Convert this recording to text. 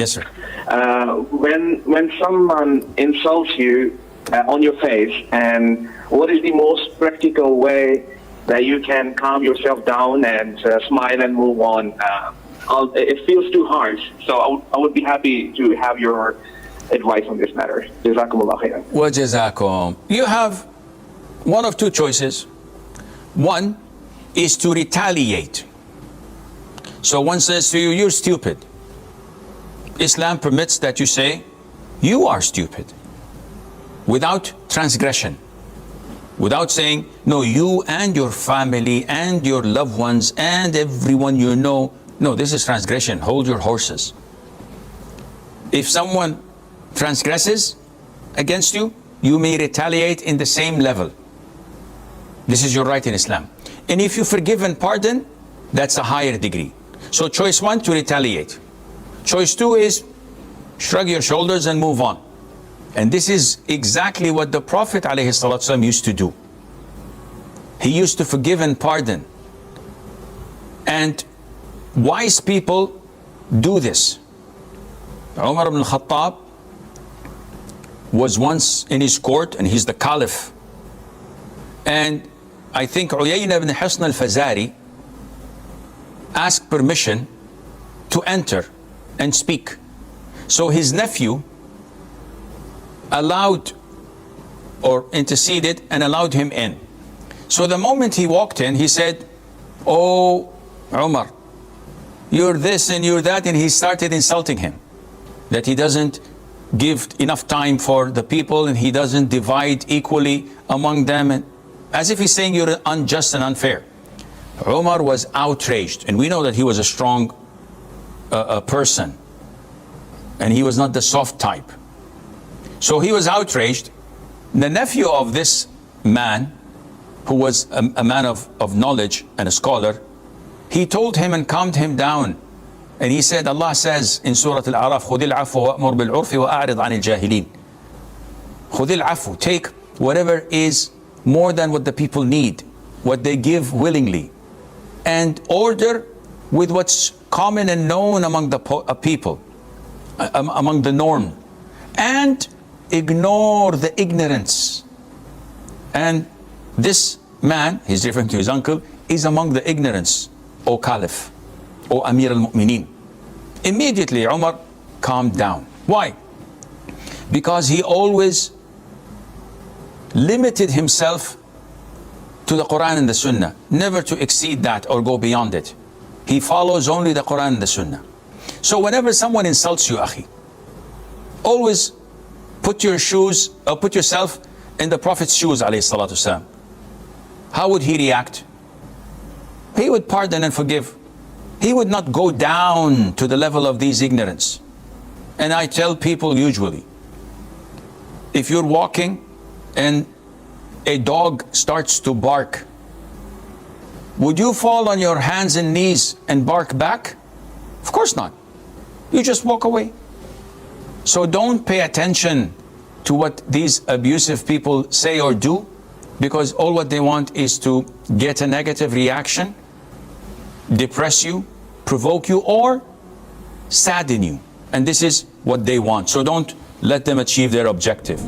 Yes, sir. When someone insults you on your face, and what is the most practical way that you can calm yourself down and smile and move on? It feels too harsh, so I would be happy to have your advice on this matter. Jazakumullah khairan. Wa jazakum. You have one of two choices. One is to retaliate. So one says to you, you're stupid. Islam permits that you say, you are stupid, without transgression. Without saying, no, you and your family and your loved ones and everyone you know. No, this is transgression. Hold your horses. If someone transgresses against you, you may retaliate in the same level. This is your right in Islam. And if you forgive and pardon, that's a higher degree. So choice one, to retaliate. Choice two is shrug your shoulders and move on. And this is exactly what the Prophet ﷺ used to do. He used to forgive and pardon. And wise people do this. Umar ibn al-Khattab was once in his court, and he's the caliph. And I think Uyayna ibn Hisn al-Fazari asked permission to enter and speak. So his nephew allowed or interceded and allowed him in. So the moment he walked in, he said, "Oh, Umar, you're this and you're that," and he started insulting him, that he doesn't give enough time for the people and he doesn't divide equally among them, and as if he's saying you're unjust and unfair. Umar was outraged, and we know that he was a strong person, and he was not the soft type. So he was outraged. The nephew of this man, who was a man of knowledge and a scholar, he told him and calmed him down. And he said, Allah says in Surah Al-A'raf, خُذِ الْعَفْوَ وَأْمُرْ بِالْعُرْفِ وَأَعْرِضْ عَنِ الْجَاهِلِينَ. خُذِ الْعَفْوَ, take whatever is more than what the people need, what they give willingly, and order with what's common and known among the people, among the norm, and ignore the ignorance. And this man, he's referring to his uncle, is among the ignorance, O Caliph, O Amir al-Mu'mineen. Immediately Umar calmed down. Why? Because he always limited himself to the Quran and the Sunnah, never to exceed that or go beyond it. He follows only the Quran and the Sunnah. So whenever someone insults you, akhi, always put your shoes, or put yourself in the Prophet's shoes, alayhi salatu wasalam. How would he react? He would pardon and forgive. He would not go down to the level of these ignorance. And I tell people usually, if you're walking and a dog starts to bark, would you fall on your hands and knees and bark back? Of course not. You just walk away. So don't pay attention to what these abusive people say or do, because all what they want is to get a negative reaction, depress you, provoke you, or sadden you. And this is what they want. So don't let them achieve their objective.